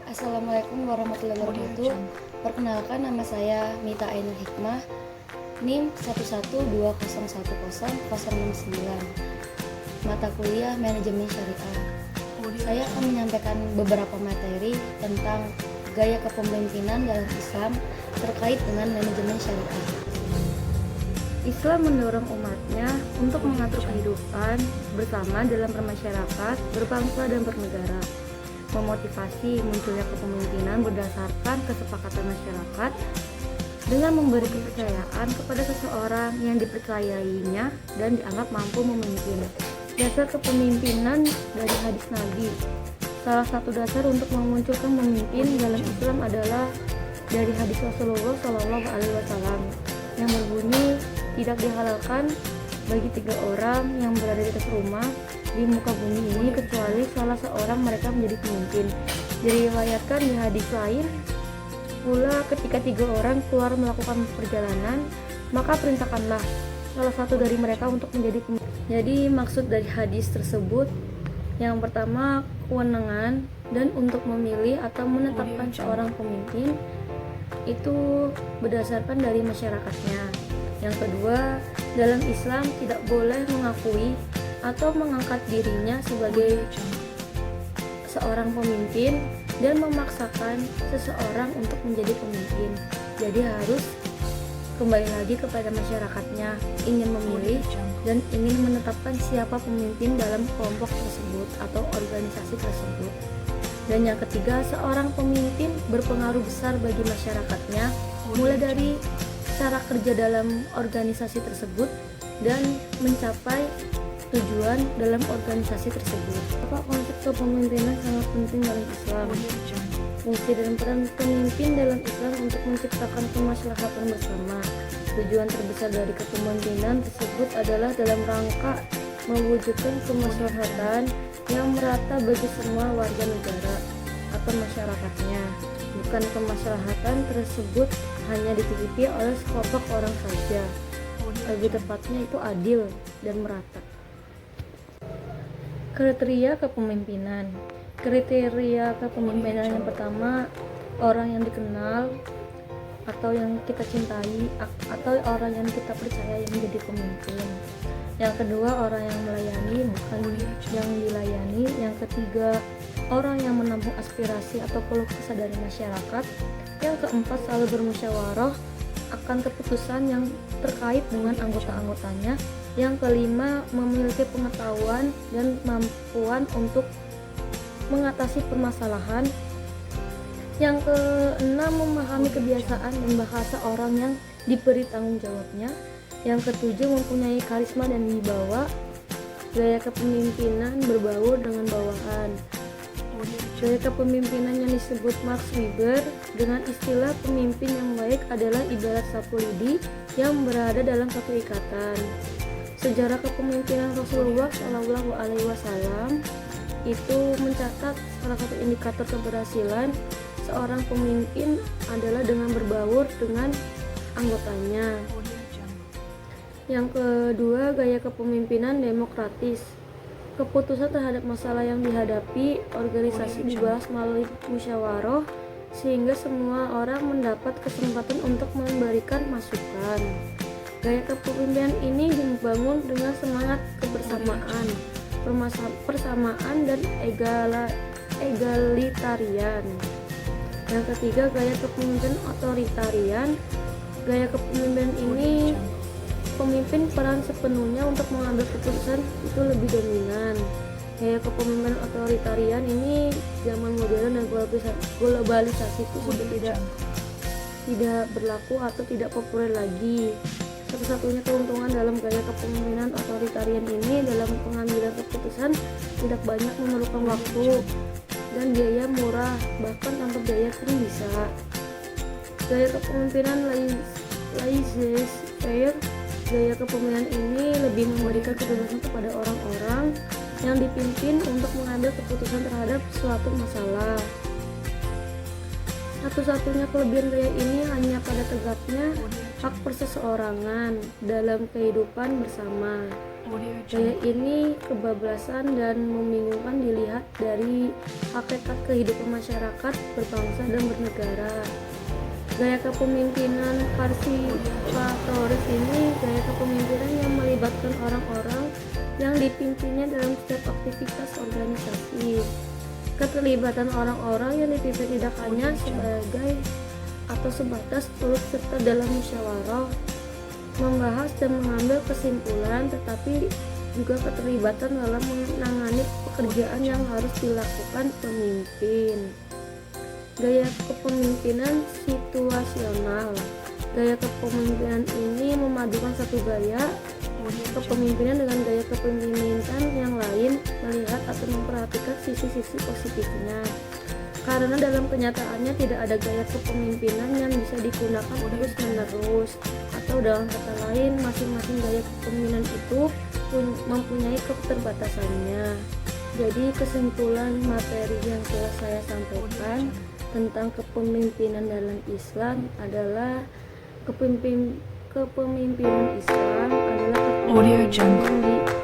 Assalamualaikum warahmatullahi wabarakatuh. Perkenalkan, nama saya Mita Ainul Hikmah, NIM 112011069, mata kuliah Manajemen Syariah. Saya akan menyampaikan beberapa materi tentang gaya kepemimpinan dalam Islam terkait dengan manajemen syariah. Islam mendorong umatnya untuk mengatur kehidupan bersama dalam bermasyarakat, berbangsa, dan bernegara, memotivasi munculnya kepemimpinan berdasarkan kesepakatan masyarakat dengan memberi kepercayaan kepada seseorang yang dipercayainya dan dianggap mampu memimpin. Dasar kepemimpinan dari hadis Nabi. Salah satu dasar untuk memunculkan pemimpin dalam Islam adalah dari hadis Rasulullah SAW yang berbunyi, tidak dihalalkan bagi 3 orang yang berada di atas rumah di muka bumi ini kecuali salah seorang mereka menjadi pemimpin. Diriwayatkan di hadis lain pula, ketika 3 orang keluar melakukan perjalanan, maka perintahkanlah salah satu dari mereka untuk menjadi pemimpin. Jadi maksud dari hadis tersebut, yang pertama kewenangan dan untuk memilih atau menetapkan seorang pemimpin itu berdasarkan dari masyarakatnya. Yang kedua, dalam Islam tidak boleh mengakui atau mengangkat dirinya sebagai seorang pemimpin dan memaksakan seseorang untuk menjadi pemimpin. Jadi harus kembali lagi kepada masyarakatnya, ingin memilih dan ingin menetapkan siapa pemimpin dalam kelompok tersebut atau organisasi tersebut. Dan yang ketiga, seorang pemimpin berpengaruh besar bagi masyarakatnya, mulai dari cara kerja dalam organisasi tersebut dan mencapai tujuan dalam organisasi tersebut. Apa konsep kepemimpinan sangat penting dalam Islam? Fungsi dan peran pemimpin dalam Islam untuk menciptakan kemaslahatan bersama. Tujuan terbesar dari kepemimpinan tersebut adalah dalam rangka mewujudkan kemaslahatan yang merata bagi semua warga negara atau masyarakatnya. Bukan kemaslahatan tersebut hanya dititipi oleh sekelompok orang saja. Lebih tepatnya itu adil dan merata. Kriteria kepemimpinan. Kriteria kepemimpinan yang pertama, orang yang dikenal atau yang kita cintai atau orang yang kita percaya yang menjadi pemimpin. Yang kedua, orang yang melayani bukan yang dilayani. Yang ketiga, orang yang menampung aspirasi atau keluh kesah dari masyarakat. Yang keempat, selalu bermusyawarah akan keputusan yang terkait dengan anggota-anggotanya. Yang kelima, memiliki pengetahuan dan kemampuan untuk mengatasi permasalahan. Yang keenam, memahami kebiasaan dan bahasa orang yang diberi tanggung jawabnya. Yang ketujuh, mempunyai karisma dan wibawa. Gaya kepemimpinan berbaur dengan bawahan. Gaya kepemimpinan yang disebut Max Weber dengan istilah pemimpin yang baik adalah ibarat sapu lidi yang berada dalam satu ikatan. Sejarah kepemimpinan Rasulullah SAW itu mencatat salah satu indikator keberhasilan seorang pemimpin adalah dengan berbaur dengan anggotanya. Yang kedua, gaya kepemimpinan demokratis. Keputusan terhadap masalah yang dihadapi organisasi dibahas melalui musyawarah sehingga semua orang mendapat kesempatan untuk memberikan masukan. Gaya kepemimpinan ini dibangun dengan semangat kebersamaan, persamaan dan egalitarian. Yang ketiga, gaya kepemimpinan otoritarian. Gaya kepemimpinan ini pemimpin peran sepenuhnya untuk mengambil keputusan itu lebih dominan. Gaya kepemimpinan otoritarian ini zaman modern dan globalisasi itu sudah tidak berlaku atau tidak populer lagi. Satu-satunya keuntungan dalam gaya kepemimpinan otoritarian ini dalam pengambilan keputusan tidak banyak memerlukan waktu dan biaya murah, bahkan tanpa biaya pun bisa. Gaya kepemimpinan laissez-faire. Gaya kepemimpinan ini lebih memberikan kebebasan kepada orang-orang yang dipimpin untuk mengambil keputusan terhadap suatu masalah. Satu-satunya kelebihan gaya ini hanya pada tegaknya hak perseorangan dalam kehidupan bersama. Gaya ini kebablasan dan membingungkan dilihat dari hakikat kehidupan masyarakat berbangsa dan bernegara. Gaya kepemimpinan partisipatoris ini gaya kepemimpinan yang melibatkan orang-orang yang dipimpinnya dalam setiap aktivitas organisasi. Keterlibatan orang-orang yang dipimpin tidak hanya sebagai atau sebatas turut serta dalam musyawarah, membahas dan mengambil kesimpulan, tetapi juga keterlibatan dalam menangani pekerjaan yang harus dilakukan pemimpin. Gaya kepemimpinan situasional. Gaya kepemimpinan ini memadukan satu gaya kepemimpinan dengan gaya kepemimpinan yang lain, melihat atau memperhatikan sisi-sisi positifnya. Karena dalam kenyataannya tidak ada gaya kepemimpinan yang bisa digunakan terus-menerus, atau dalam kata lain, masing-masing gaya kepemimpinan itu mempunyai keterbatasannya. Jadi kesimpulan materi yang telah saya sampaikan tentang kepemimpinan dalam Islam adalah kepemimpinan Islam adalah kepemimpinan